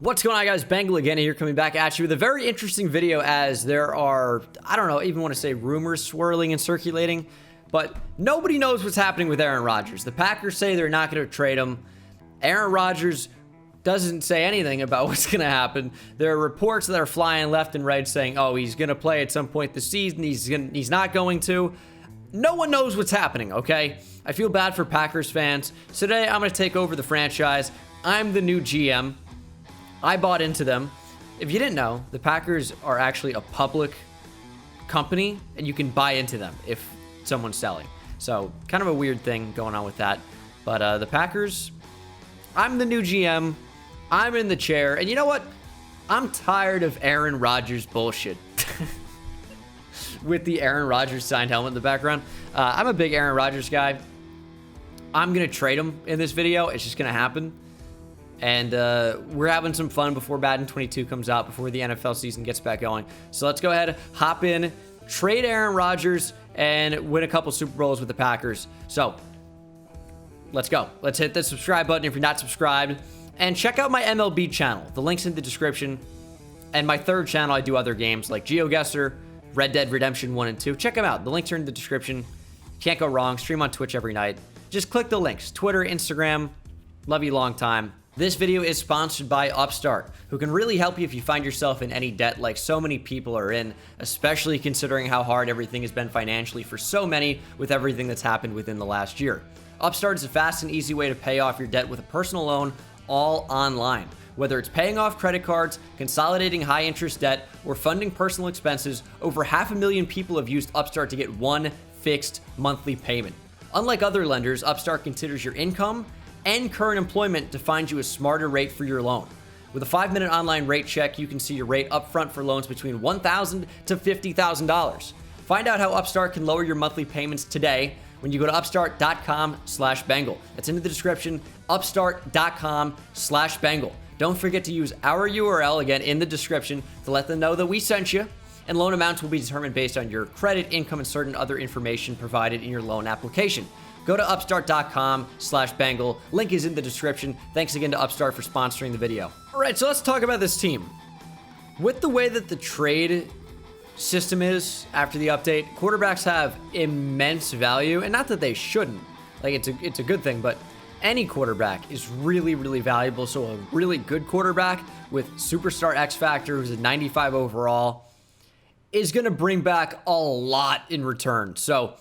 What's going on, guys? Bengal again here, coming back at you with a very interesting video, as there are, I don't know, even want to say rumors swirling and circulating, but nobody knows what's happening with Aaron Rodgers. The Packers say they're not going to trade him. Aaron Rodgers doesn't say anything about what's going to happen. There are reports that are flying left and right saying, oh, he's going to play at some point this season. He's not going to. No one knows what's happening, okay? I feel bad for Packers fans. So today, I'm going to take over the franchise. I'm the new GM. I bought into them. If you didn't know, the Packers are actually a public company, and you can buy into them if someone's selling. So, kind of a weird thing going on with that. But the Packers, I'm the new GM. I'm in the chair. And you know what? I'm tired of Aaron Rodgers bullshit. With the Aaron Rodgers signed helmet in the background. I'm a big Aaron Rodgers guy. I'm going to trade him in this video. It's just going to happen. And we're having some fun before Madden 22 comes out, before the NFL season gets back going. So let's go ahead, hop in, trade Aaron Rodgers, and win a couple Super Bowls with the Packers. So let's go. Let's hit the subscribe button if you're not subscribed. And check out my MLB channel. The link's in the description. And my third channel, I do other games like GeoGuessr, Red Dead Redemption 1 and 2. Check them out. The links are in the description. Can't go wrong. Stream on Twitch every night. Just click the links. Twitter, Instagram. Love you long time. This video is sponsored by Upstart, who can really help you if you find yourself in any debt like so many people are in, especially considering how hard everything has been financially for so many with everything that's happened within the last year. Upstart is a fast and easy way to pay off your debt with a personal loan, all online. Whether it's paying off credit cards, consolidating high-interest debt, or funding personal expenses, over 500,000 people have used Upstart to get one fixed monthly payment. Unlike other lenders, Upstart considers your income and current employment to find you a smarter rate for your loan. With a 5-minute online rate check, you can see your rate upfront for loans between $1,000 to $50,000. Find out how Upstart can lower your monthly payments today when you go to upstart.com/Bengal. That's in the description, upstart.com/Bengal. Don't forget to use our URL, again, in the description, to let them know that we sent you. And loan amounts will be determined based on your credit, income, and certain other information provided in your loan application. Go to upstart.com/Bengal. Link is in the description. Thanks again to Upstart for sponsoring the video. All right, so let's talk about this team. With the way that the trade system is after the update, quarterbacks have immense value, and not that they shouldn't. Like, it's a good thing, but any quarterback is really, really valuable. So a really good quarterback with superstar X Factor, who's a 95 overall, is going to bring back a lot in return. So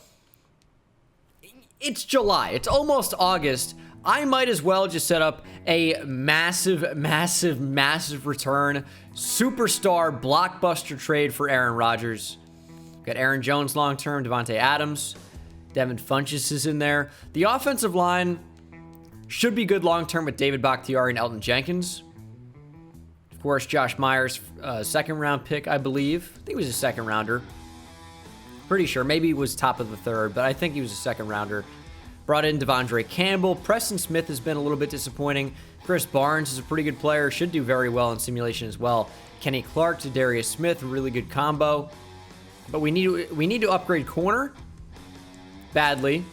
it's July. It's almost August. I might as well just set up a massive return, superstar, blockbuster trade for Aaron Rodgers. Got Aaron Jones long-term, Devontae Adams, Devin Funchess is in there. The offensive line should be good long-term with David Bakhtiari and Elton Jenkins. Of course, Josh Myers, second-round pick, I believe. I think he was a second-rounder. Pretty sure. Maybe he was top of the third, but I think he was a second-rounder. Brought in Devondre Campbell. Preston Smith has been a little bit disappointing. Chris Barnes is a pretty good player. Should do very well in simulation as well. Kenny Clark to Darius Smith, a really good combo. But we need to upgrade corner badly.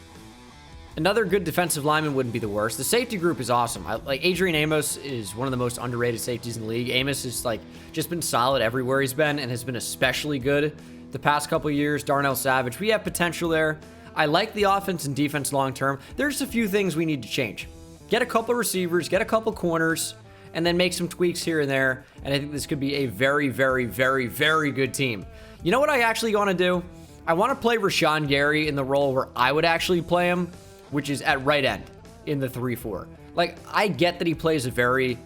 Another good defensive lineman wouldn't be the worst. The safety group is awesome. Like Adrian Amos is one of the most underrated safeties in the league. Amos has just been solid everywhere he's been and has been especially good the past couple years. Darnell Savage, we have potential there. I like the offense and defense long term. There's a few things we need to change. Get a couple receivers, get a couple corners, and then make some tweaks here and there. And I think this could be a very good team. You know what I actually want to do? I want to play Rashawn Gary in the role where I would actually play him, which is at right end in the 3-4. Like, I get that he plays a very,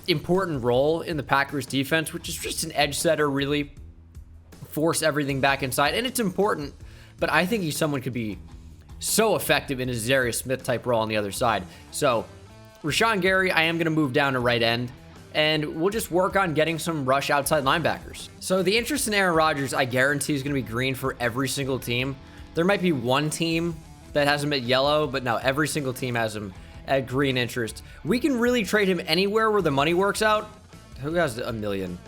important role in the Packers defense, which is just an edge setter, really. Force everything back inside, and it's important, but I think someone could be so effective in a Darius Smith type role on the other side. So, Rashawn Gary, I am going to move down to right end, and we'll just work on getting some rush outside linebackers. So, the interest in Aaron Rodgers, I guarantee, is going to be green for every single team. There might be one team that has him at yellow, but no, every single team has him at green interest. We can really trade him anywhere where the money works out. Who has $1 million?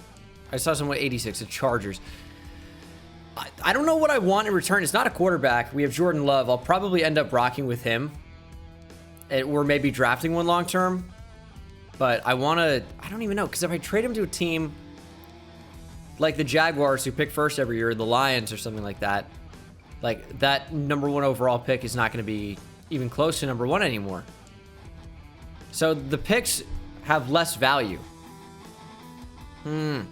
I saw someone 86, the Chargers. I don't know what I want in return. It's not a quarterback. We have Jordan Love. I'll probably end up rocking with him. Or maybe drafting one long term. But I don't even know, because if I trade him to a team like the Jaguars, who pick first every year, the Lions or something like that, like that #1 overall pick is not going to be even close to #1 anymore. So the picks have less value. All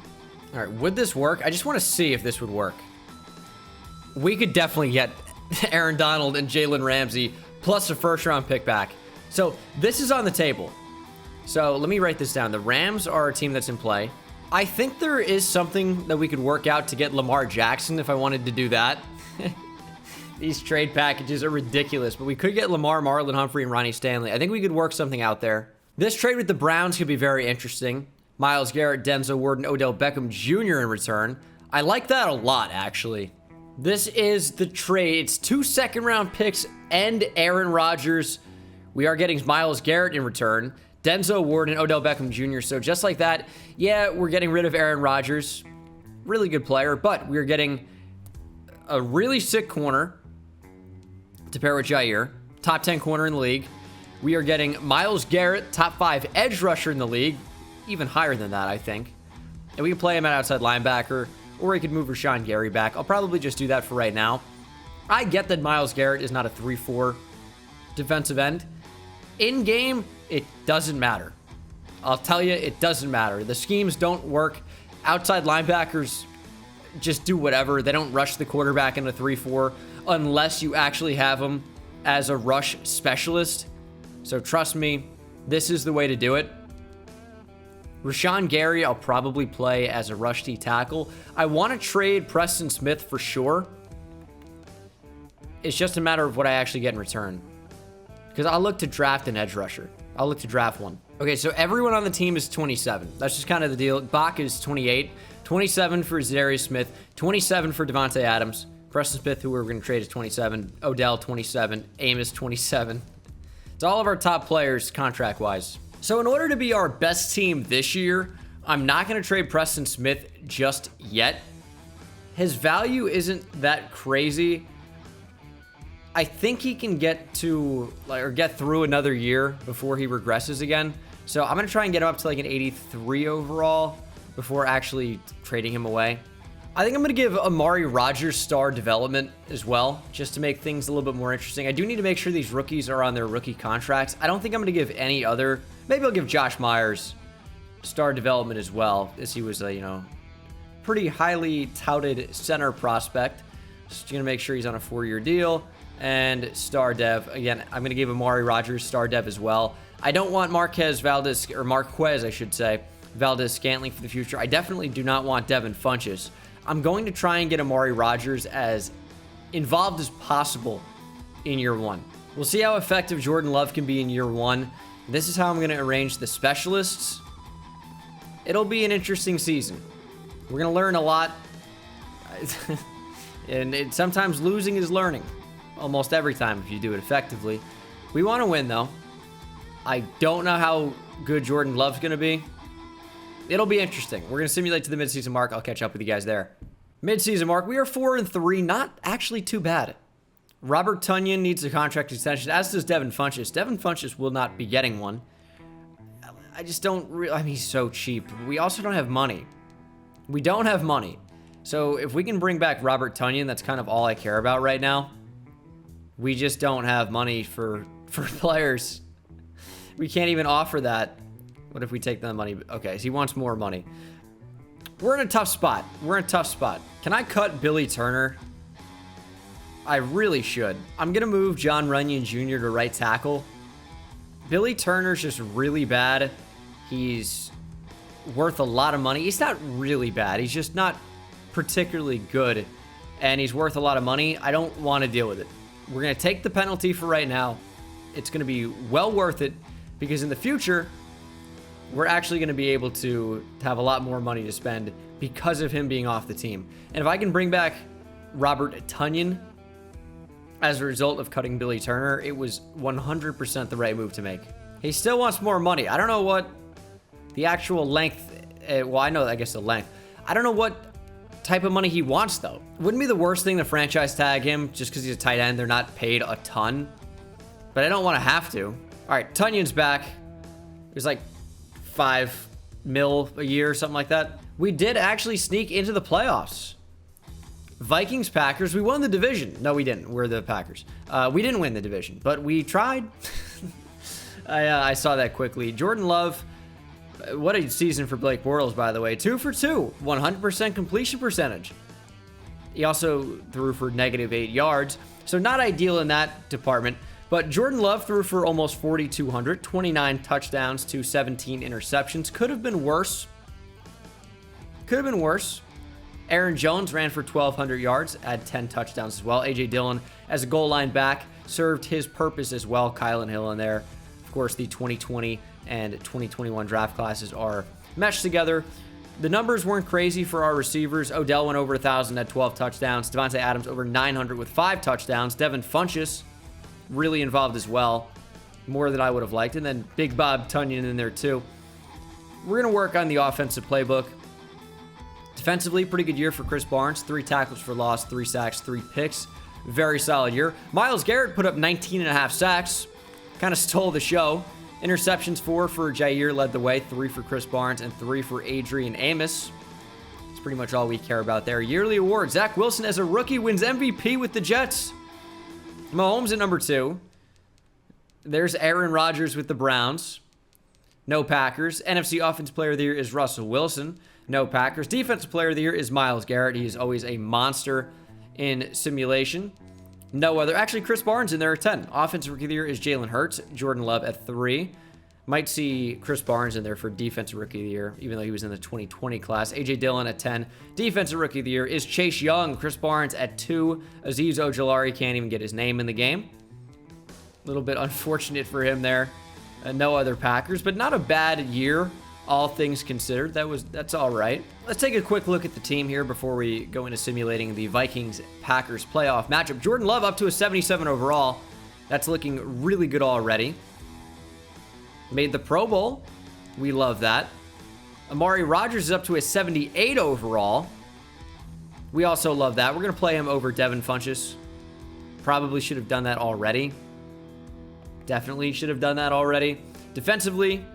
right, would this work? I just want to see if this would work. We could definitely get Aaron Donald and Jalen Ramsey plus a first-round pick back. So this is on the table. So let me write this down. The Rams are a team that's in play. I think there is something that we could work out to get Lamar Jackson if I wanted to do that. These trade packages are ridiculous, but we could get Lamar, Marlon Humphrey, and Ronnie Stanley. I think we could work something out there. This trade with the Browns could be very interesting. Myles Garrett, Denzel Ward, and Odell Beckham Jr. in return. I like that a lot, actually. This is the trade. It's 2 second-round picks and Aaron Rodgers. We are getting Myles Garrett in return, Denzel Ward, and Odell Beckham Jr. So just like that, yeah, we're getting rid of Aaron Rodgers. Really good player, but we're getting a really sick corner to pair with Jair. Top 10 corner in the league. We are getting Myles Garrett, top 5 edge rusher in the league. Even higher than that, I think. And we can play him at outside linebacker, or we could move Rashawn Gary back. I'll probably just do that for right now. I get that Myles Garrett is not a 3-4 defensive end. In game, it doesn't matter. I'll tell you, it doesn't matter. The schemes don't work. Outside linebackers just do whatever. They don't rush the quarterback in a 3-4 unless you actually have them as a rush specialist. So trust me, this is the way to do it. Rashawn Gary, I'll probably play as a rush D tackle. I want to trade Preston Smith for sure. It's just a matter of what I actually get in return. Because I'll look to draft an edge rusher. I'll look to draft one. Okay, so everyone on the team is 27. That's just kind of the deal. Bach is 28. 27 for Zadarius Smith. 27 for Devontae Adams. Preston Smith, who we're going to trade, is 27. Odell, 27. Amos, 27. It's all of our top players contract-wise. So in order to be our best team this year, I'm not going to trade Preston Smith just yet. His value isn't that crazy. I think he can get to, or get through another year before he regresses again. So I'm going to try and get him up to like an 83 overall before actually trading him away. I think I'm going to give Amari Rodgers star development as well, just to make things a little bit more interesting. I do need to make sure these rookies are on their rookie contracts. I don't think I'm going to give any other. Maybe I'll give Josh Myers star development as well, as he was a, pretty highly touted center prospect. Just going to make sure he's on a 4-year deal. And star dev, again, I'm going to give Amari Rodgers star dev as well. I don't want Marquez, I should say, Valdez-Scantling for the future. I definitely do not want Devin Funchess. I'm going to try and get Amari Rodgers as involved as possible in year one. We'll see how effective Jordan Love can be in year one. This is how I'm going to arrange the specialists. It'll be an interesting season. We're going to learn a lot. And sometimes losing is learning. Almost every time if you do it effectively. We want to win, though. I don't know how good Jordan Love's going to be. It'll be interesting. We're going to simulate to the midseason mark. I'll catch up with you guys there. Midseason mark, we are 4-3. Not actually too bad. Robert Tonyan needs a contract extension, as does Devin Funchess. Devin Funchess will not be getting one. I just don't really... he's so cheap. We also don't have money. We don't have money. So if we can bring back Robert Tonyan, that's kind of all I care about right now. We just don't have money for players. We can't even offer that. What if we take the money? Okay, so he wants more money. We're in a tough spot. Can I cut Billy Turner? I really should. I'm going to move John Runyon Jr. to right tackle. Billy Turner's just really bad. He's worth a lot of money. He's not really bad. He's just not particularly good. And he's worth a lot of money. I don't want to deal with it. We're going to take the penalty for right now. It's going to be well worth it because in the future, we're actually going to be able to have a lot more money to spend because of him being off the team. And if I can bring back Robert Tonyan as a result of cutting Billy Turner, it was 100% the right move to make. He still wants more money. I don't know what the actual length, I guess the length. I don't know what type of money he wants, though. Wouldn't be the worst thing to franchise tag him just because he's a tight end. They're not paid a ton, but I don't want to have to. All right, Tunyan's back. There's like 5 mil a year, something like that. We did actually sneak into the playoffs. Vikings, Packers, we won the division. No, we didn't. We're the Packers. We didn't win the division, but we tried. I saw that quickly. Jordan Love, what a season for Blake Bortles, by the way. 2 for 2, 100% completion percentage. He also threw for -8 yards, so not ideal in that department. But Jordan Love threw for almost 4,200, 29 touchdowns to 17 interceptions. Could have been worse. Could have been worse. Aaron Jones ran for 1,200 yards, had 10 touchdowns as well. A.J. Dillon, as a goal line back, served his purpose as well. Kylan Hill in there. Of course, the 2020 and 2021 draft classes are meshed together. The numbers weren't crazy for our receivers. Odell went over 1,000, had 12 touchdowns. Devontae Adams over 900 with 5 touchdowns. Devin Funchess really involved as well, more than I would have liked. And then Big Bob Tunyon in there too. We're going to work on the offensive playbook. Defensively, pretty good year for Chris Barnes. 3 tackles for loss, 3 sacks, 3 picks. Very solid year. Myles Garrett put up 19.5 sacks. Kind of stole the show. Interceptions, 4 for Jair, led the way. 3 for Chris Barnes and 3 for Adrian Amos. That's pretty much all we care about there. Yearly award. Zach Wilson as a rookie wins MVP with the Jets. Mahomes at number 2. There's Aaron Rodgers with the Browns. No Packers. NFC Offensive Player of the Year is Russell Wilson. No Packers. Defensive Player of the Year is Myles Garrett. He is always a monster in simulation. No other. Actually, Chris Barnes in there at 10. Offensive Rookie of the Year is Jalen Hurts. Jordan Love at 3. Might see Chris Barnes in there for Defensive Rookie of the Year, even though he was in the 2020 class. A.J. Dillon at 10. Defensive Rookie of the Year is Chase Young. Chris Barnes at 2. Azeez Ojulari can't even get his name in the game. A little bit unfortunate for him there. No other Packers, but not a bad year, all things considered. That's all right. Let's take a quick look at the team here before we go into simulating the Vikings-Packers playoff matchup. Jordan Love up to a 77 overall. That's looking really good already. Made the Pro Bowl. We love that. Amari Rodgers is up to a 78 overall. We also love that. We're going to play him over Devin Funchess. Probably should have done that already. Definitely should have done that already. Defensively,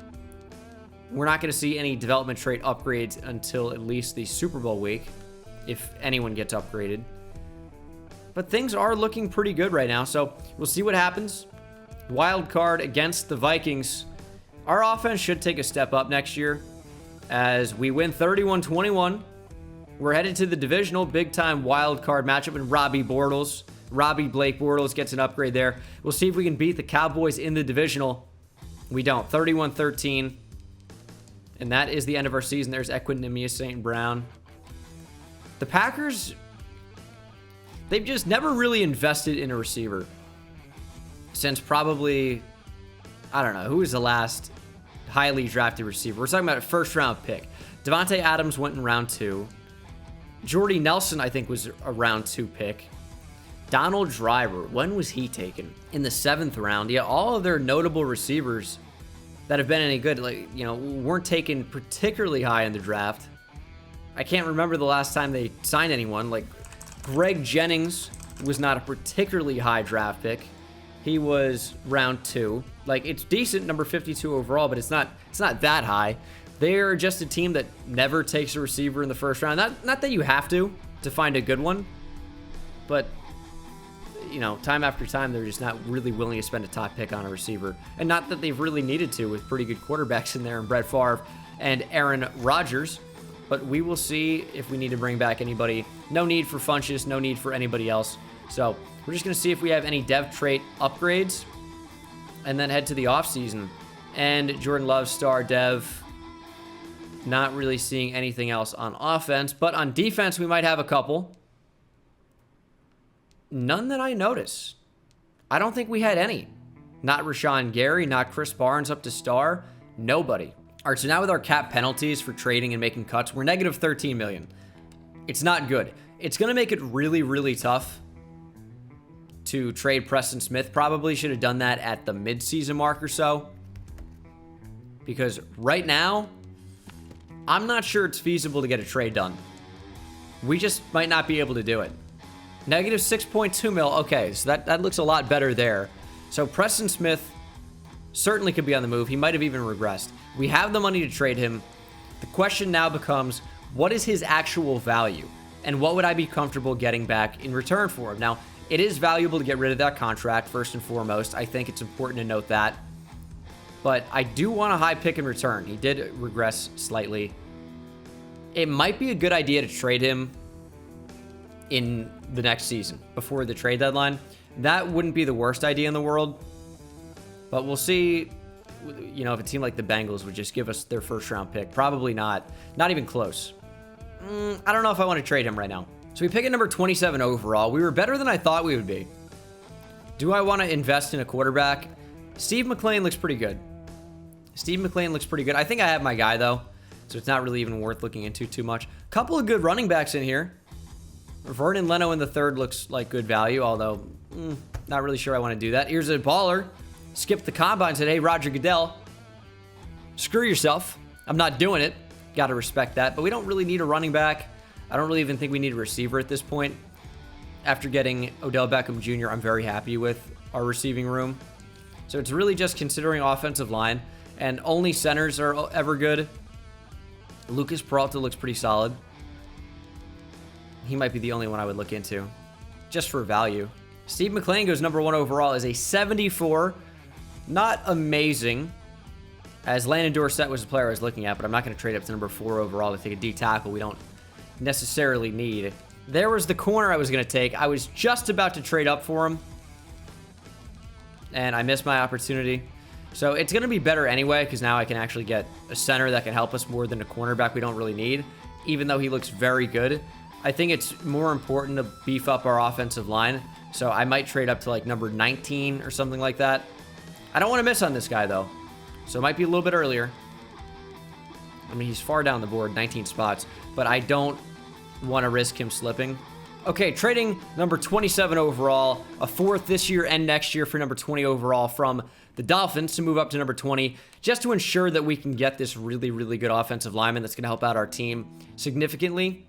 we're not going to see any development trait upgrades until at least the Super Bowl week, if anyone gets upgraded. But things are looking pretty good right now, so we'll see what happens. Wild card against the Vikings. Our offense should take a step up next year as we win 31-21. We're headed to the divisional big-time wild card matchup, and Robbie Blake Bortles gets an upgrade there. We'll see if we can beat the Cowboys in the divisional. We don't. 31-13. And that is the end of our season. There's Equinemius St. Brown. The Packers, they've just never really invested in a receiver since probably, I don't know, who was the last highly drafted receiver? We're talking about a first-round pick. Devontae Adams went in round 2. Jordy Nelson, I think, was a round 2 pick. Donald Driver, when was he taken? In the 7th round. Yeah, all of their notable receivers that have been any good, weren't taken particularly high in the draft. I can't remember the last time they signed anyone. Like, Greg Jennings was not a particularly high draft pick. He was round 2. Like, it's decent, number 52 overall, but it's not that high. They're just a team that never takes a receiver in the first round. Not that you have to find a good one, but time after time, they're just not really willing to spend a top pick on a receiver. And not that they've really needed to with pretty good quarterbacks in there, and Brett Favre and Aaron Rodgers. But we will see if we need to bring back anybody. No need for Funchess, no need for anybody else. So we're just going to see if we have any dev trait upgrades and then head to the offseason. And Jordan Love, star dev. Not really seeing anything else on offense, but on defense, we might have a couple. None that I notice. I don't think we had any. Not Rashawn Gary, not Chris Barnes up to star. Nobody. All right, so now with our cap penalties for trading and making cuts, we're negative 13 million. It's not good. It's going to make it really, really tough to trade Preston Smith. Probably should have done that at the midseason mark or so. Because right now, I'm not sure it's feasible to get a trade done. We just might not be able to do it. Negative 6.2 mil. Okay, so that looks a lot better there. So Preston Smith certainly could be on the move. He might have even regressed. We have the money to trade him. The question now becomes, what is his actual value? And what would I be comfortable getting back in return for him? Now, it is valuable to get rid of that contract, first and foremost. I think it's important to note that. But I do want a high pick in return. He did regress slightly. It might be a good idea to trade him in the next season, before the trade deadline. That wouldn't be the worst idea in the world. But we'll see, you know, if a team like the Bengals would just give us their first round pick. Probably not. Not even close. I don't know if I want to trade him right now. So we pick at number 27 overall. We were better than I thought we would be. Do I want to invest in a quarterback? Steve McClain looks pretty good. Steve McClain looks pretty good. I think I have my guy, though, so it's not really even worth looking into too much. Couple of good running backs in here. Vernon Leno in the third looks like good value, although not really sure I want to do that. Here's a baller. Skip the combine today. Hey, Roger Goodell. Screw yourself. I'm not doing it. Got to respect that. But we don't really need a running back. I don't really even think we need a receiver at this point. After getting Odell Beckham Jr., I'm very happy with our receiving room. So it's really just considering offensive line. And only centers are ever good. Lucas Peralta looks pretty solid. He might be the only one I would look into, just for value. Steve McClain goes number 1 overall as a 74. Not amazing, as Landon Dorsett was the player I was looking at, but I'm not going to trade up to number 4 overall to take a D tackle we don't necessarily need. There was the corner I was going to take. I was just about to trade up for him, and I missed my opportunity. So it's going to be better anyway, because now I can actually get a center that can help us more than a cornerback we don't really need, even though he looks very good. I think it's more important to beef up our offensive line, so I might trade up to like number 19 or something like that. I don't want to miss on this guy, though, so it might be a little bit earlier. I mean, he's far down the board, 19 spots, but I don't want to risk him slipping. Okay, trading number 27 overall, a 4th this year and next year for number 20 overall from the Dolphins to move up to number 20, just to ensure that we can get this really, really good offensive lineman that's going to help out our team significantly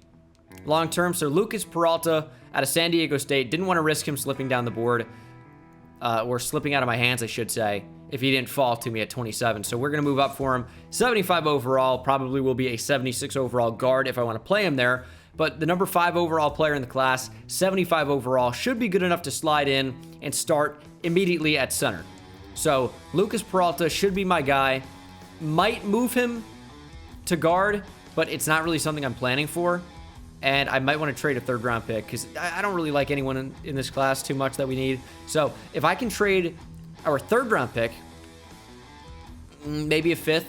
long term. So Lucas Peralta out of San Diego State, didn't want to risk him slipping down the board, or slipping out of my hands, I should say, if he didn't fall to me at 27. So we're going to move up for him. 75 overall, probably will be a 76 overall guard if I want to play him there. But the number 5 overall player in the class, 75 overall, should be good enough to slide in and start immediately at center. So Lucas Peralta should be my guy. Might move him to guard, but it's not really something I'm planning for. And I might want to trade a 3rd round pick, because I don't really like anyone in this class too much that we need. So if I can trade our 3rd round pick, maybe a 5th,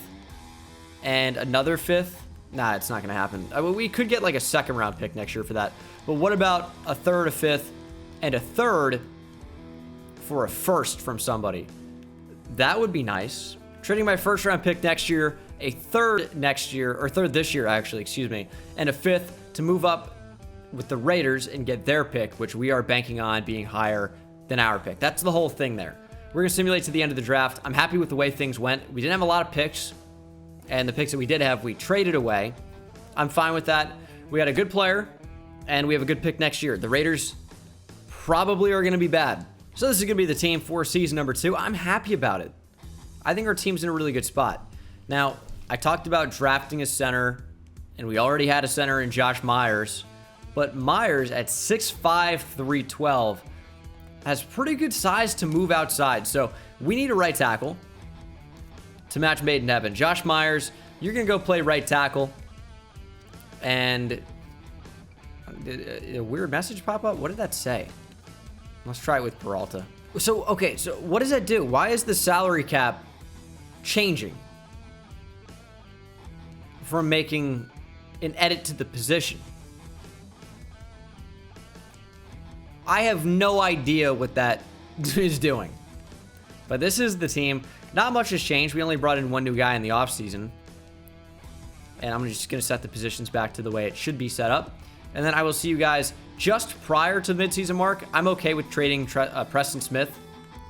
and another 5th, nah, it's not going to happen. We could get like a 2nd round pick next year for that. But what about a 3rd, a 5th, and a 3rd for a 1st from somebody? That would be nice. Trading my 1st round pick next year, a 3rd next year, or 3rd this year actually, excuse me, and a 5th to move up with the Raiders and get their pick, which we are banking on being higher than our pick. That's the whole thing there. We're going to simulate to the end of the draft. I'm happy with the way things went. We didn't have a lot of picks, and the picks that we did have, we traded away. I'm fine with that. We got a good player, and we have a good pick next year. The Raiders probably are going to be bad. So this is going to be the team for season number 2. I'm happy about it. I think our team's in a really good spot. Now, I talked about drafting a center, and we already had a center in Josh Myers, but Myers at 6'5", 312 has pretty good size to move outside. So we need a right tackle to match Made in Heaven. Josh Myers, you're going to go play right tackle. And did a weird message pop up? What did that say? Let's try it with Peralta. So, okay, so what does that do? Why is the salary cap changing from making an edit to the position? I have no idea what that is doing. But this is the team. Not much has changed. We only brought in one new guy in the offseason. And I'm just going to set the positions back to the way it should be set up. And then I will see you guys just prior to the midseason mark. I'm okay with trading Preston Smith.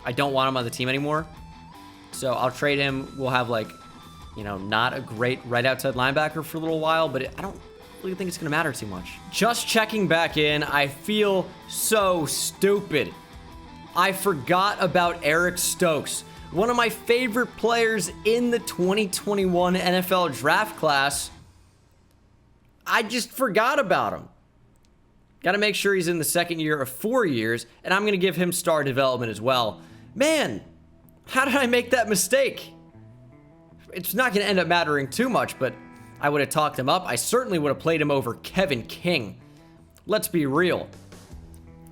I don't want him on the team anymore. So I'll trade him. We'll have, like, you know, not a great right outside linebacker for a little while, but I don't really think it's going to matter too much. Just checking back in. I feel so stupid. I forgot about Eric Stokes. one of my favorite players in the 2021 NFL draft class. I just forgot about him. Got to make sure he's in the second year of 4 years, and I'm going to give him star development as well. Man, how did I make that mistake? It's not going to end up mattering too much, but I would have talked him up. I certainly would have played him over Kevin King. Let's be real.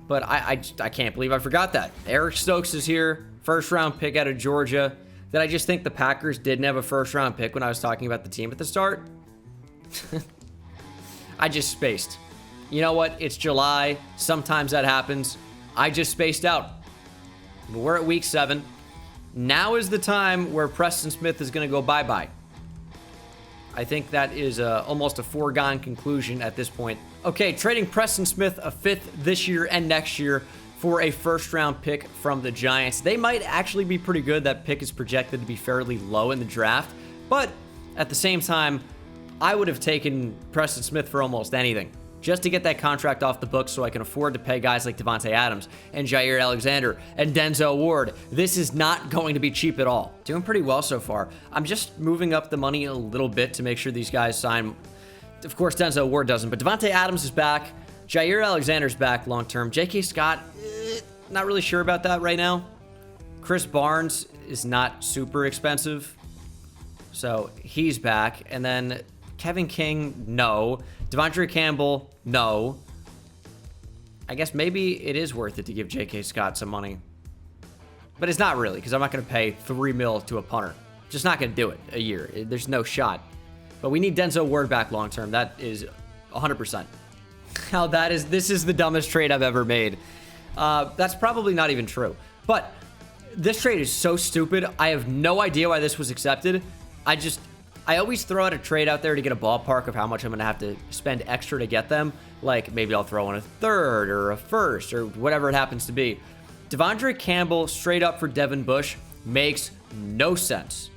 But I can't believe I forgot that. Eric Stokes is here. First round pick out of Georgia. Did I just think the Packers didn't have a first round pick when I was talking about the team at the start? I just spaced. You know what? It's July. Sometimes that happens. I just spaced out. We're at week 7. Now is the time where Preston Smith is going to go bye-bye. I think that is almost a foregone conclusion at this point. Okay, trading Preston Smith a 5th this year and next year for a first-round pick from the Giants. They might actually be pretty good. That pick is projected to be fairly low in the draft. But at the same time, I would have taken Preston Smith for almost anything, just to get that contract off the books so I can afford to pay guys like Davante Adams and Jair Alexander and Denzel Ward. This is not going to be cheap at all. Doing pretty well so far. I'm just moving up the money a little bit to make sure these guys sign. Of course, Denzel Ward doesn't, but Davante Adams is back. Jair Alexander's back long-term. J.K. Scott, not really sure about that right now. Chris Barnes is not super expensive, so he's back. And then Kevin King, no. Devondre Campbell, no. I guess maybe it is worth it to give J.K. Scott some money. But it's not really, because I'm not going to pay $3 million to a punter. Just not going to do it a year. There's no shot. But we need Denzel Ward back long term. That is 100%. How that is, this is the dumbest trade I've ever made. That's probably not even true. But this trade is so stupid. I have no idea why this was accepted. I always throw out a trade out there to get a ballpark of how much I'm going to have to spend extra to get them. Like, maybe I'll throw in a third or a first or whatever it happens to be. Devondre Campbell straight up for Devin Bush makes no sense.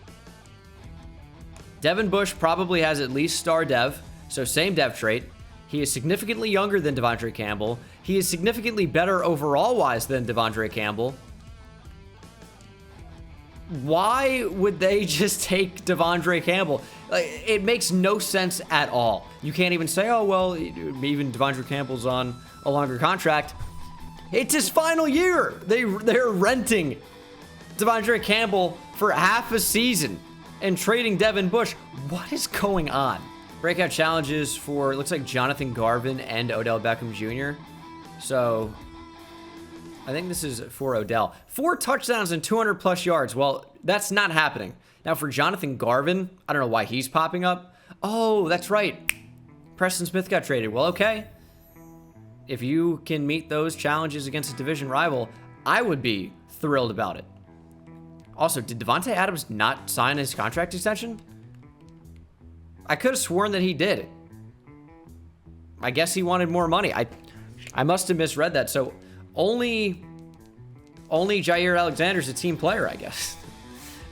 Devin Bush probably has at least star dev, so same dev trait. He is significantly younger than Devondre Campbell. He is significantly better overall-wise than Devondre Campbell. Why would they just take Devondre Campbell? It makes no sense at all. You can't even say, oh, well, even Devondre Campbell's on a longer contract. It's his final year. They're renting Devondre Campbell for half a season and trading Devin Bush. What is going on? Breakout challenges for, it looks like Jonathan Garvin and Odell Beckham Jr. So I think this is for Odell. 4 touchdowns and 200 plus yards. Well, that's not happening. Now for Jonathan Garvin, I don't know why he's popping up. Oh, that's right. Preston Smith got traded. Well, okay. If you can meet those challenges against a division rival, I would be thrilled about it. Also, did Davante Adams not sign his contract extension? I could have sworn that he did. I guess he wanted more money. I must have misread that. So only Jair Alexander's a team player, I guess.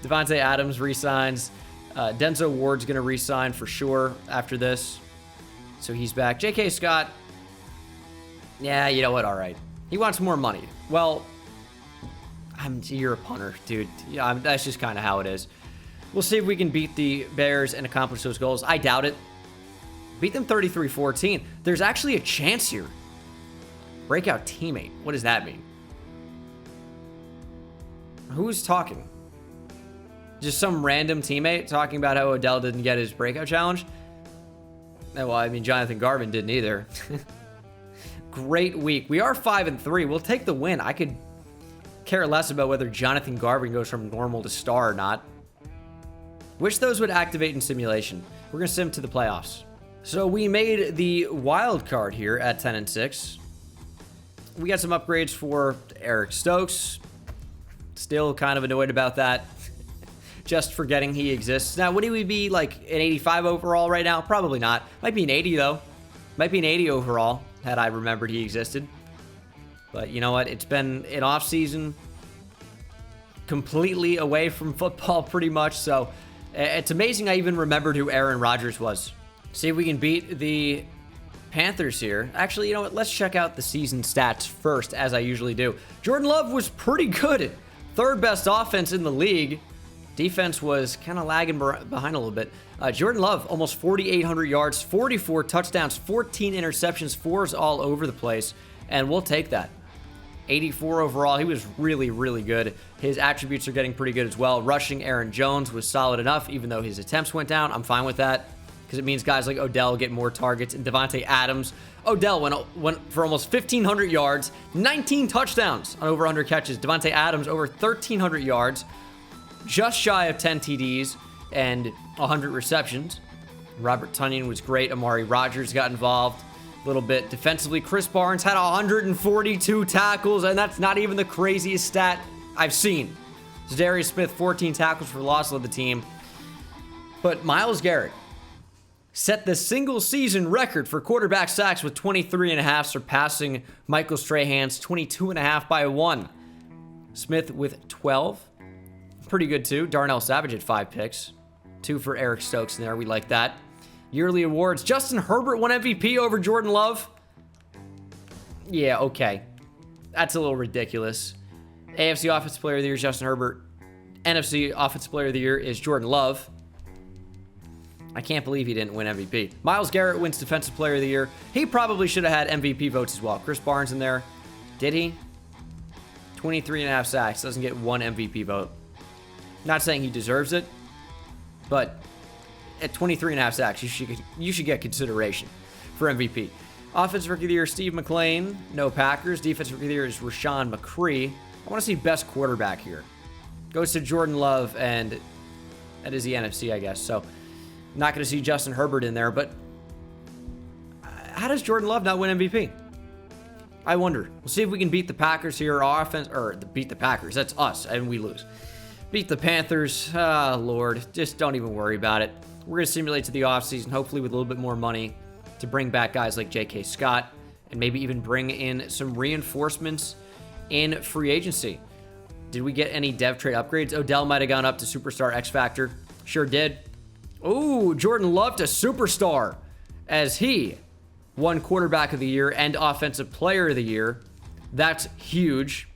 Davante Adams re-signs. Denzel Ward's going to re-sign for sure after this. So he's back. J.K. Scott, yeah, you know what? All right. He wants more money. Well, you're a punter, dude. Yeah, that's just kind of how it is. We'll see if we can beat the Bears and accomplish those goals. I doubt it. Beat them 33-14. There's actually a chance here. Breakout teammate. What does that mean? Who's talking? Just some random teammate talking about how Odell didn't get his breakout challenge? Well, I mean, Jonathan Garvin didn't either. Great week. We are 5-3. We'll take the win. I could care less about whether Jonathan Garvin goes from normal to star or not. Wish those would activate in simulation. We're going to sim to the playoffs. So we made the wild card here at 10-6. We got some upgrades for Eric Stokes. Still kind of annoyed about that. Just forgetting he exists. Now, would he be like an 85 overall right now? Probably not. Might be an 80 though. Might be an 80 overall had I remembered he existed. But you know what? It's been an off season, completely away from football pretty much. So it's amazing I even remembered who Aaron Rodgers was. See if we can beat the Panthers here. Actually, you know what? Let's check out the season stats first, as I usually do. Jordan Love was pretty good. Third best offense in the league. Defense was kind of lagging behind a little bit. Jordan Love, almost 4,800 yards, 44 touchdowns, 14 interceptions, 4s all over the place, and we'll take that. 84 overall. He was really, really good. His attributes are getting pretty good as well. Rushing Aaron Jones was solid enough, even though his attempts went down. I'm fine with that because it means guys like Odell get more targets, and Devontae Adams. Odell went for almost 1,500 yards, 19 touchdowns on over 100 catches. Devontae Adams over 1,300 yards, just shy of 10 TDs and 100 receptions. Robert Tonyan was great. Amari Rodgers got involved a little bit. Defensively, Chris Barnes had 142 tackles, and that's not even the craziest stat I've seen. Zadarius Smith, 14 tackles for loss, led the team. But Myles Garrett set the single season record for quarterback sacks with 23.5, surpassing Michael Strahan's 22.5 by 1. Smith with 12. Pretty good too. Darnell Savage had 5 picks. 2 for Eric Stokes in there. We like that. Yearly awards. Justin Herbert won MVP over Jordan Love. Yeah, okay. That's a little ridiculous. AFC Offensive Player of the Year is Justin Herbert. NFC Offensive Player of the Year is Jordan Love. I can't believe he didn't win MVP. Myles Garrett wins Defensive Player of the Year. He probably should have had MVP votes as well. Chris Barnes in there. Did he? 23.5 sacks. Doesn't get 1 MVP vote. Not saying he deserves it, but at 23.5 sacks, you should get consideration for MVP. Offensive Rookie of the Year, Steve McClain. No Packers. Defensive Rookie of the Year is Rashawn McCree. I want to see best quarterback here. Goes to Jordan Love, and that is the NFC, I guess. So, not going to see Justin Herbert in there, but how does Jordan Love not win MVP? I wonder. We'll see if we can beat the Packers here. Our offense, or beat the Packers. That's us, and we lose. Beat the Panthers. Ah, Lord. Just don't even worry about it. We're going to simulate to the offseason, hopefully with a little bit more money, to bring back guys like J.K. Scott, and maybe even bring in some reinforcements in free agency. Did we get any dev trade upgrades? Odell might have gone up to Superstar X Factor. Sure did. Ooh, Jordan Love to Superstar, as he won Quarterback of the Year and Offensive Player of the Year. That's huge.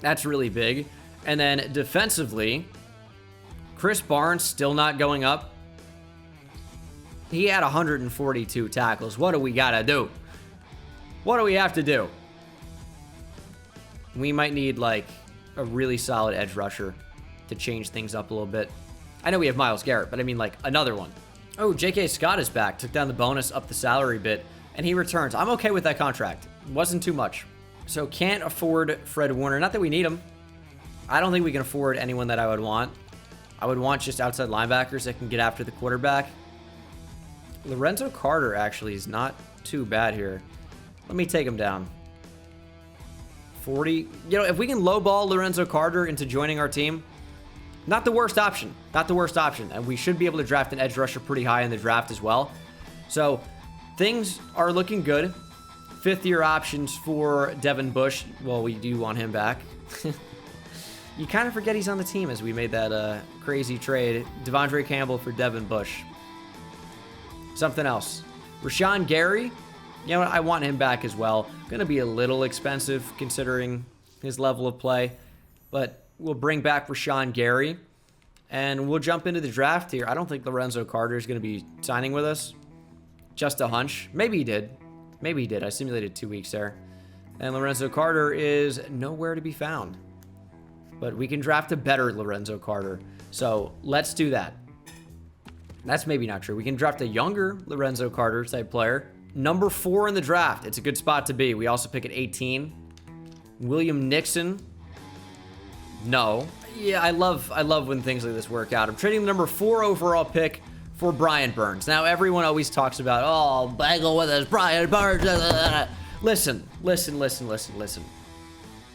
That's really big. And then defensively, Chris Barnes still not going up. He had 142 tackles. What do we got to do? What do we have to do? We might need like a really solid edge rusher to change things up a little bit. I know we have Myles Garrett, but I mean like another one. Oh, J.K. Scott is back. Took down the bonus, up the salary bit, and he returns. I'm okay with that contract. Wasn't too much. So can't afford Fred Warner. Not that we need him. I don't think we can afford anyone that I would want. I would want just outside linebackers that can get after the quarterback. Lorenzo Carter actually is not too bad here. Let me take him down. 40. You know, if we can lowball Lorenzo Carter into joining our team, not the worst option. Not the worst option. And we should be able to draft an edge rusher pretty high in the draft as well. So things are looking good. 5th-year options for Devin Bush. Well, we do want him back. You kind of forget he's on the team as we made that crazy trade. Devondre Campbell for Devin Bush. Something else. Rashawn Gary. You know what? I want him back as well. Going to be a little expensive considering his level of play. But we'll bring back Rashawn Gary. And we'll jump into the draft here. I don't think Lorenzo Carter is going to be signing with us. Just a hunch. Maybe he did. Maybe he did. I simulated 2 weeks there. And Lorenzo Carter is nowhere to be found. But we can draft a better Lorenzo Carter. So let's do that. That's maybe not true. We can draft a younger Lorenzo Carter type player. Number 4 in the draft. It's a good spot to be. We also pick at 18. William Nixon. No. Yeah, I love when things like this work out. I'm trading the number 4 overall pick for Brian Burns. Now, everyone always talks about, oh, Bengal with us, Brian Burns. Listen.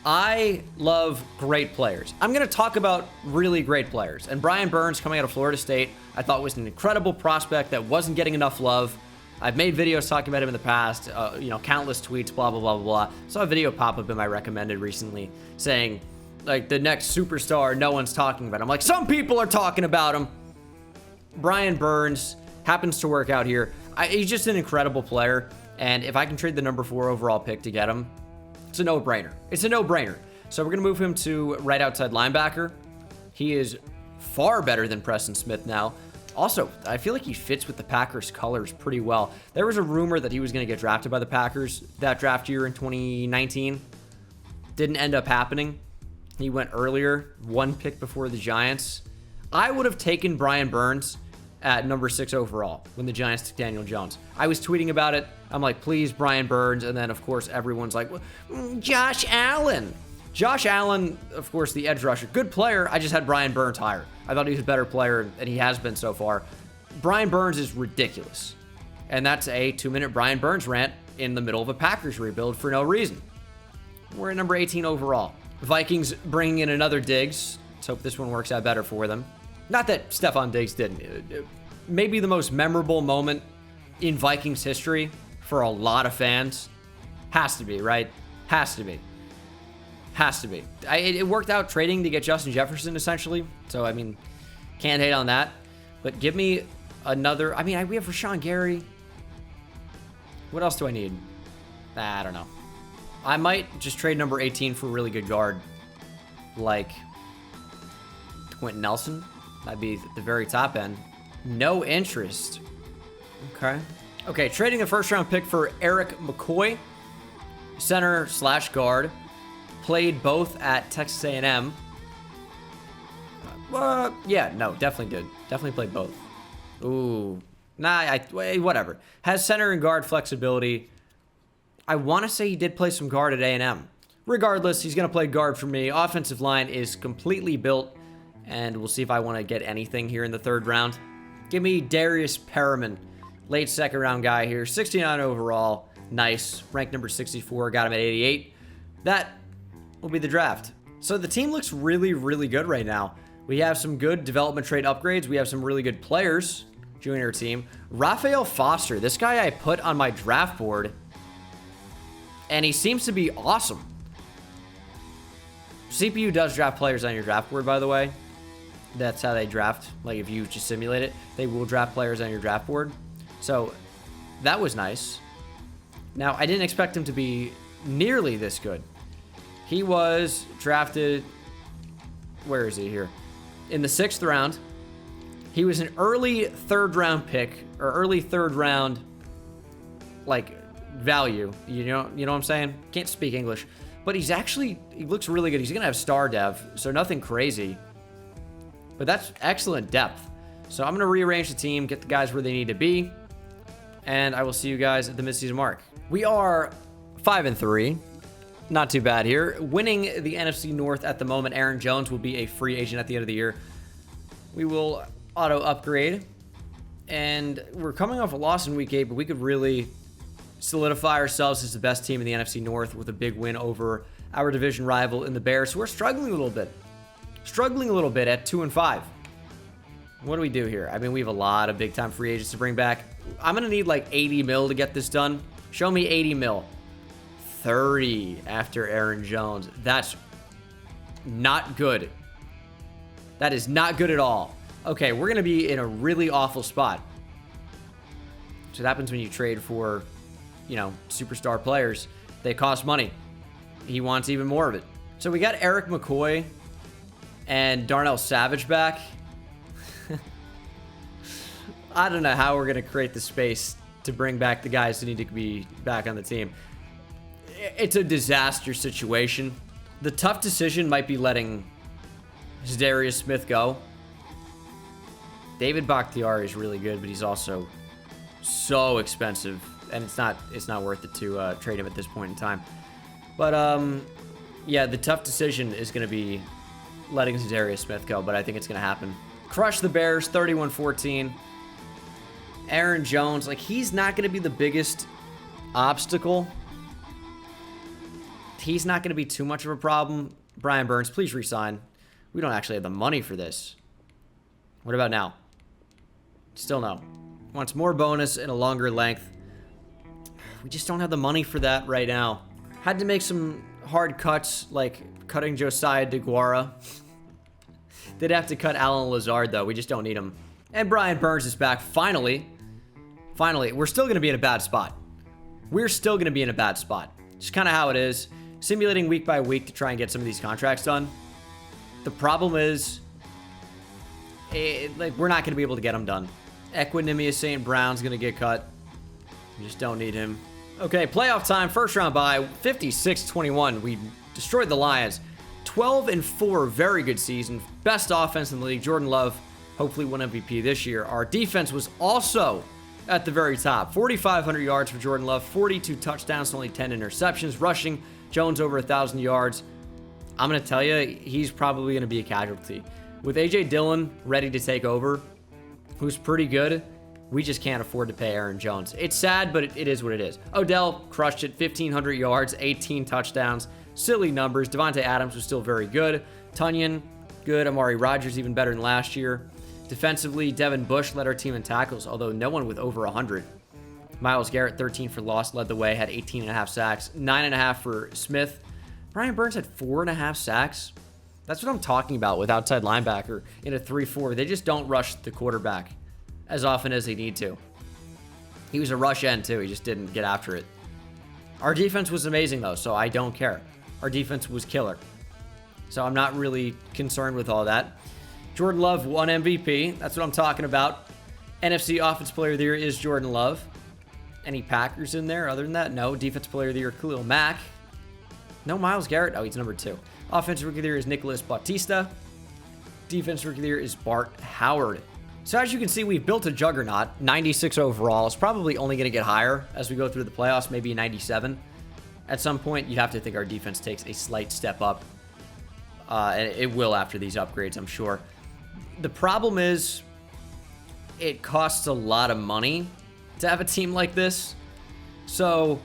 I love great players. I'm going to talk about really great players. And Brian Burns, coming out of Florida State, I thought was an incredible prospect that wasn't getting enough love. I've made videos talking about him in the past, countless tweets, blah, blah, blah, blah, blah. Saw a video pop up in my recommended recently saying, like, the next superstar no one's talking about. I'm like, some people are talking about him. Brian Burns happens to work out here. He's just an incredible player. And if I can trade the number 4 overall pick to get him, it's a no-brainer. It's a no-brainer. So we're going to move him to right outside linebacker. He is far better than Preston Smith now. Also, I feel like he fits with the Packers colors pretty well. There was a rumor that he was going to get drafted by the Packers that draft year in 2019. Didn't end up happening. He went earlier, one pick before the Giants. I would have taken Brian Burns at number 6 overall when the Giants took Daniel Jones. I was tweeting about it. I'm like, please, Brian Burns. And then, of course, everyone's like, Josh Allen. Josh Allen, of course, the edge rusher. Good player. I just had Brian Burns higher. I thought he was a better player, and he has been so far. Brian Burns is ridiculous. And that's a 2-minute Brian Burns rant in the middle of a Packers rebuild for no reason. We're at number 18 overall. Vikings bringing in another Diggs. Let's hope this one works out better for them. Not that Stephon Diggs didn't. Maybe the most memorable moment in Vikings history for a lot of fans. Has to be, right? Has to be. Has to be. It worked out trading to get Justin Jefferson, essentially. So, I mean, can't hate on that. But give me another. I mean, we have Rashawn Gary. What else do I need? I don't know. I might just trade number 18 for a really good guard. Like Quentin Nelson. That'd be the very top end. No interest. Okay. Okay, trading a first-round pick for Eric McCoy. Center/guard. Played both at Texas A&M. Yeah, no, definitely did. Definitely played both. Ooh. Nah, whatever. Has center and guard flexibility. I want to say he did play some guard at A&M. Regardless, he's going to play guard for me. Offensive line is completely built. And we'll see if I want to get anything here in the 3rd round. Give me Darius Perriman. Late 2nd round guy here. 69 overall. Nice. Ranked number 64. Got him at 88. That will be the draft. So the team looks really, really good right now. We have some good development trade upgrades. We have some really good players joining our team. Raphael Foster. This guy I put on my draft board. And he seems to be awesome. CPU does draft players on your draft board, by the way. That's how they draft. Like, if you just simulate it, they will draft players on your draft board. So, that was nice. Now, I didn't expect him to be nearly this good. He was drafted... Where is he here? In the 6th round. He was an early 3rd round pick, or early 3rd round, like, value. You know what I'm saying? Can't speak English. But he looks really good. He's going to have star dev, so nothing crazy. But that's excellent depth. So I'm going to rearrange the team, get the guys where they need to be, and I will see you guys at the midseason mark. We are 5-3. Not too bad here. Winning the NFC North at the moment. Aaron Jones will be a free agent at the end of the year. We will auto upgrade. And we're coming off a loss in week 8, but we could really solidify ourselves as the best team in the NFC North with a big win over our division rival in the Bears. So we're struggling a little bit. Struggling a little bit at 2-5. What do we do here? I mean, we have a lot of big-time free agents to bring back. I'm going to need like 80 mil to get this done. Show me 80 mil. 30 after Aaron Jones. That's not good. That is not good at all. Okay, we're going to be in a really awful spot. So it happens when you trade for, you know, superstar players. They cost money. He wants even more of it. So we got Eric McCoy and Darnell Savage back. I don't know how we're going to create the space to bring back the guys who need to be back on the team. It's a disaster situation. The tough decision might be letting Darius Smith go. David Bakhtiari is really good, but he's also so expensive, and it's not worth it to trade him at this point in time. But yeah, the tough decision is going to be letting Darius Smith go, but I think it's going to happen. Crush the Bears, 31-14. Aaron Jones, like, he's not going to be the biggest obstacle. He's not going to be too much of a problem. Brian Burns, please resign. We don't actually have the money for this. What about now? Still no. Wants more bonus and a longer length. We just don't have the money for that right now. Had to make some hard cuts, like cutting Josiah DeGuara. Did have to cut Alan Lazard, though. We just don't need him. And Brian Burns is back, finally. Finally, we're still going to be in a bad spot. We're still going to be in a bad spot. Just kind of how it is. simulating week by week to try and get some of these contracts done. The problem is, like, we're not going to be able to get them done. Equanimous St. Brown's going to get cut. We just don't need him. Okay, playoff time. First round bye. 56-21. We destroyed the Lions. 12-4. Very good season. Best offense in the league. Jordan Love hopefully won MVP this year. Our defense was also at the very top. 4,500 yards for Jordan Love. 42 touchdowns, only 10 interceptions. Rushing, Jones over 1,000 yards. I'm going to tell you, he's probably going to be a casualty. With A.J. Dillon ready to take over, who's pretty good, we just can't afford to pay Aaron Jones. It's sad, but it is what it is. Odell crushed it, 1,500 yards, 18 touchdowns. Silly numbers. Devontae Adams was still very good. Tunyon, good. Amari Rodgers, even better than last year. Defensively, Devin Bush led our team in tackles, although no one with over 100. Myles Garrett, 13 for loss, led the way, had 18.5 sacks, 9.5 for Smith. Brian Burns had 4.5 sacks. That's what I'm talking about with outside linebacker in a 3-4. They just don't rush the quarterback as often as they need to. He was a rush end, too. He just didn't get after it. Our defense was amazing, though, so I don't care. Our defense was killer. So I'm not really concerned with all that. Jordan Love won MVP. That's what I'm talking about. NFC Offensive Player of the Year is Jordan Love. Any Packers in there? Other than that, no. Defensive Player of the Year, Khalil Mack. No Myles Garrett. Oh, he's number 2. Offensive Rookie of the Year is Nicholas Bautista. Defensive Rookie of the Year is Bart Howard. So as you can see, we've built a juggernaut. 96 overall. It's probably only going to get higher as we go through the playoffs, maybe a 97. At some point, you'd have to think our defense takes a slight step up. And it will after these upgrades, I'm sure. The problem is it costs a lot of money to have a team like this. So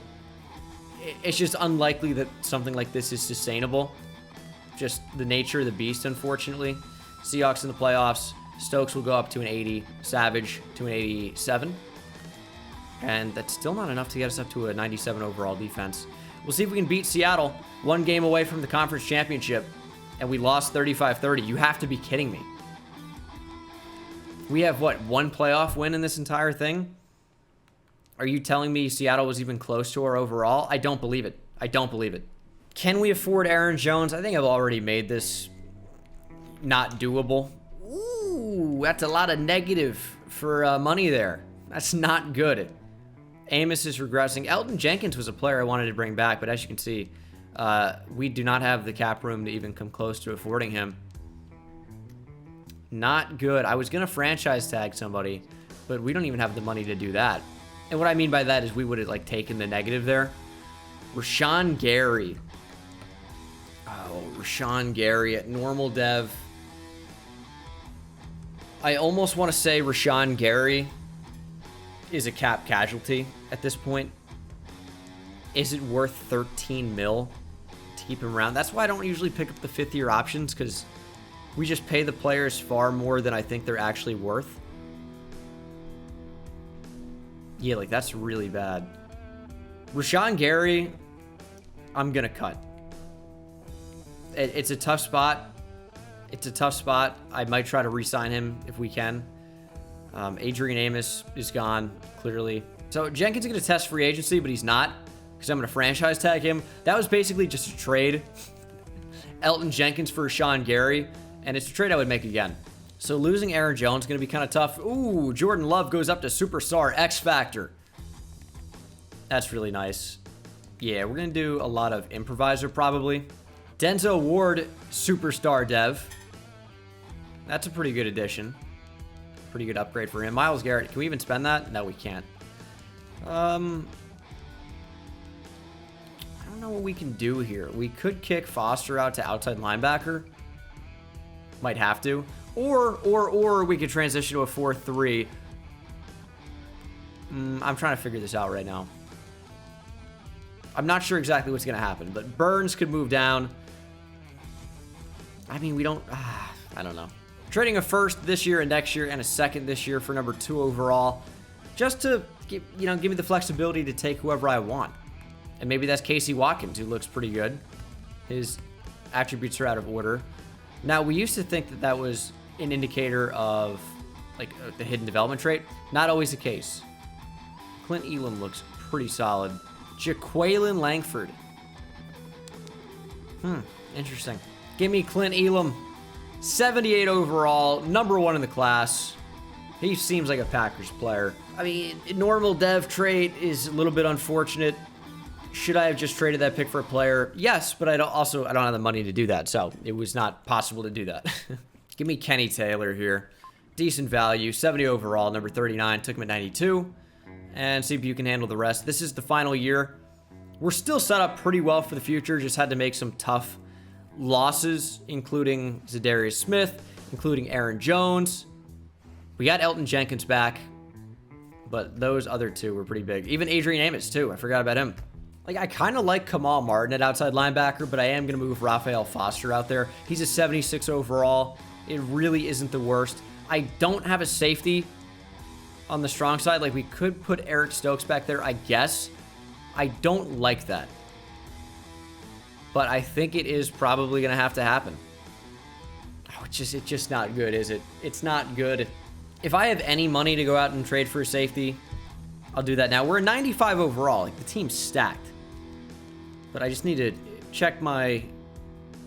it's just unlikely that something like this is sustainable. Just the nature of the beast, unfortunately. Seahawks in the playoffs. Stokes will go up to an 80. Savage to an 87. And that's still not enough to get us up to a 97 overall defense. We'll see if we can beat Seattle. One game away from the conference championship. And we lost 35-30. You have to be kidding me. We have, what, one playoff win in this entire thing? Are you telling me Seattle was even close to our overall? I don't believe it. I don't believe it. Can we afford Aaron Jones? I think I've already made this not doable. Ooh, that's a lot of negative for money there. That's not good. Amos is regressing. Elton Jenkins was a player I wanted to bring back, but as you can see, we do not have the cap room to even come close to affording him. Not good. I was going to franchise tag somebody, but we don't even have the money to do that. And what I mean by that is we would have, like, taken the negative there. Rashawn Gary. Oh, Rashawn Gary at normal dev. I almost want to say Rashawn Gary is a cap casualty at this point. Is it worth 13 mil to keep him around? That's why I don't usually pick up the 5th-year options, because we just pay the players far more than I think they're actually worth. Yeah, like, that's really bad. Rashawn Gary, I'm going to cut. It's a tough spot. It's a tough spot. I might try to re-sign him if we can. Adrian Amos is gone, clearly. So Jenkins is going to test free agency, but he's not, because I'm going to franchise tag him. That was basically just a trade. Elton Jenkins for Rashawn Gary. And it's a trade I would make again. So losing Aaron Jones is going to be kind of tough. Ooh, Jordan Love goes up to Superstar X Factor. That's really nice. Yeah, we're going to do a lot of improviser probably. Denzel Ward, Superstar Dev. That's a pretty good addition. Pretty good upgrade for him. Myles Garrett, can we even spend that? No, we can't. I don't know what we can do here. We could kick Foster out to outside linebacker. Might have to. Or we could transition to a 4-3. I'm trying to figure this out right now. I'm not sure exactly what's going to happen, but Burns could move down. I mean, we don't... I don't know. Trading a 1st this year and next year and a 2nd this year for number 2 overall. Just to, give me the flexibility to take whoever I want. And maybe that's Casey Watkins, who looks pretty good. His attributes are out of order. Now, we used to think that that was an indicator of, like, the hidden development trait. Not always the case. Clint Elam looks pretty solid. Jaquaylin Langford. Interesting. Give me Clint Elam. 78 overall, #1 in the class. He seems like a Packers player. I mean, normal dev trade is a little bit unfortunate. Should I have just traded that pick for a player? Yes, but I don't have the money to do that, so it was not possible to do that. Give me Kenny Taylor here. Decent value, 70 overall, #39. Took him at 92. And see if you can handle the rest. This is the final year. We're still set up pretty well for the future. Just had to make some tough losses, including Zadarius Smith, including Aaron Jones. We got Elton Jenkins back, but those other two were pretty big. Even Adrian Amos, too. I forgot about him. Like, I kind of like Kamal Martin at outside linebacker, but I am going to move Raphael Foster out there. He's a 76 overall. It really isn't the worst. I don't have a safety on the strong side. Like, we could put Eric Stokes back there, I guess. I don't like that. But I think it is probably going to have to happen. Oh, it's just not good, is it? It's not good. If I have any money to go out and trade for a safety, I'll do that now. We're a 95 overall. Like, the team's stacked. But I just need to check my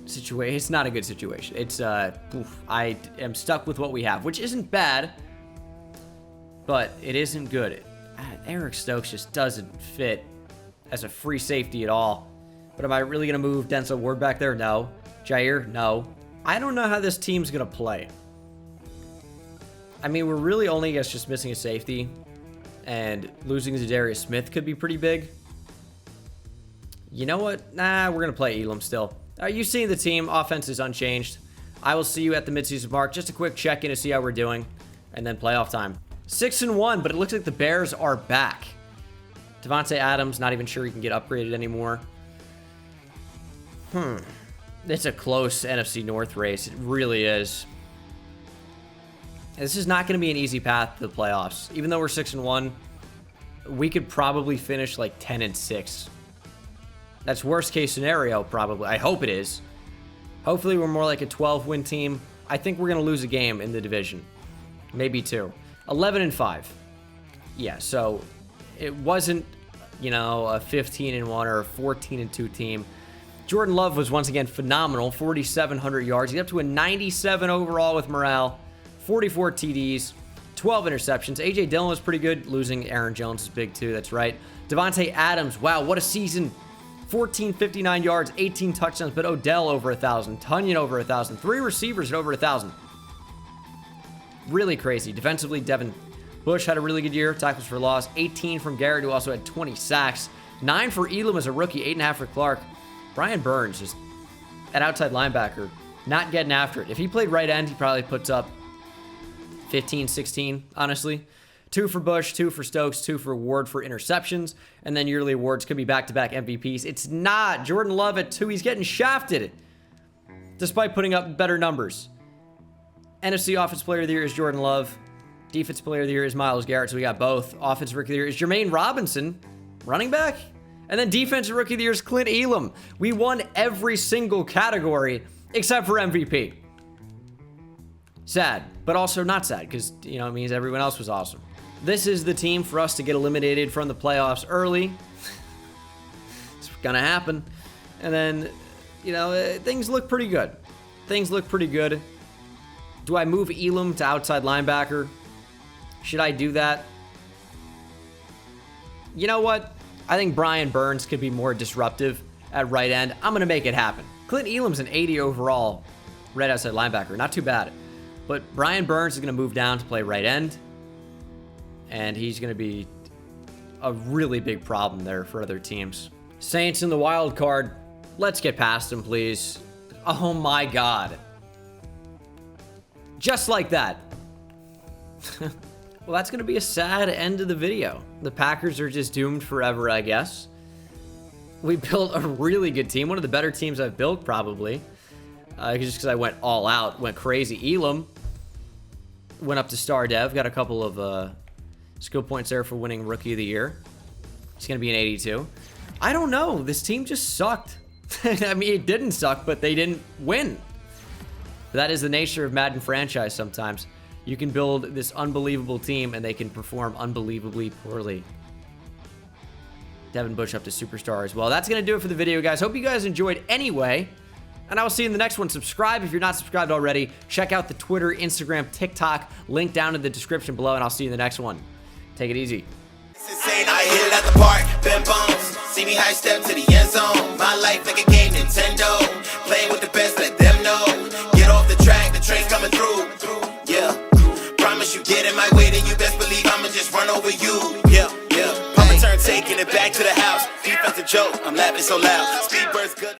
situation. It's not a good situation. It's, I am stuck with what we have, which isn't bad, but it isn't good. Eric Stokes just doesn't fit as a free safety at all. But am I really going to move Denzel Ward back there? No. Jair? No. I don't know how this team's going to play. I mean, we're really only, I guess, just missing a safety. And losing Zadarius Smith could be pretty big. You know what? Nah, we're going to play Elam still. Are you seeing the team? Offense is unchanged. I will see you at the midseason mark. Just a quick check-in to see how we're doing. And then playoff time. 6-1, but it looks like the Bears are back. Devontae Adams, not even sure he can get upgraded anymore. It's a close NFC North race. It really is. This is not going to be an easy path to the playoffs. Even though we're 6-1, we could probably finish like 10-6. That's worst case scenario, probably. I hope it is. Hopefully we're more like a 12-win team. I think we're going to lose a game in the division. Maybe 2. 11-5. Yeah, so it wasn't, you know, a 15-1 or a 14-2 team. Jordan Love was once again phenomenal. 4,700 yards. He's up to a 97 overall with morale. 44 TDs. 12 interceptions. A.J. Dillon was pretty good. Losing Aaron Jones is big too. That's right. Devontae Adams. Wow, what a season. 1,459 yards. 18 touchdowns. But Odell over 1,000. Tunyon over 1,000. 3 receivers at over 1,000. Really crazy. Defensively, Devin Bush had a really good year. Tackles for loss. 18 from Garrett, who also had 20 sacks. 9 for Elam as a rookie. 8.5 for Clark. Brian Burns, just at outside linebacker, not getting after it. If he played right end, he probably puts up 15, 16, honestly. 2 for Bush, 2 for Stokes, 2 for Ward for interceptions. And then yearly awards could be back-to-back MVPs. It's not. Jordan Love at 2. He's getting shafted, despite putting up better numbers. NFC Offensive Player of the Year is Jordan Love. Defensive Player of the Year is Myles Garrett, so we got both. Offensive Rookie of the Year is Jermaine Robinson, running back. And then Defensive Rookie of the Year is Clint Elam. We won every single category except for MVP. Sad, but also not sad because, you know, it means everyone else was awesome. This is the team for us to get eliminated from the playoffs early. It's going to happen. And then, you know, things look pretty good. Things look pretty good. Do I move Elam to outside linebacker? Should I do that? You know what? I think Brian Burns could be more disruptive at right end. I'm going to make it happen. Clint Elam's an 80 overall red outside linebacker. Not too bad. But Brian Burns is going to move down to play right end. And he's going to be a really big problem there for other teams. Saints in the wild card. Let's get past him, please. Oh my God. Just like that. Well, that's going to be a sad end of the video. The Packers are just doomed forever, I guess. We built a really good team. One of the better teams I've built, probably. Just because I went all out, went crazy. Elam went up to Star Dev. Got a couple of skill points there for winning Rookie of the Year. He's going to be an 82. I don't know. This team just sucked. I mean, it didn't suck, but they didn't win. That is the nature of Madden franchise sometimes. You can build this unbelievable team, and they can perform unbelievably poorly. Devin Bush up to superstar as well. That's going to do it for the video, guys. Hope you guys enjoyed anyway. and I will see you in the next one. Subscribe if you're not subscribed already. Check out the Twitter, Instagram, TikTok, link down in the description below, and I'll see you in the next one. Take it easy. Insane, I hit it at the park, bend bones. See me high step to the end zone. My life like a game, Nintendo. Playing with the best, let them know. Get off the track, the train's coming through. Yeah, promise you get in my way, then you best believe I'ma just run over you. Yeah, yeah. Papa turn, taking it back to the house. Defensive joke, I'm laughing so loud. Speedbird's good.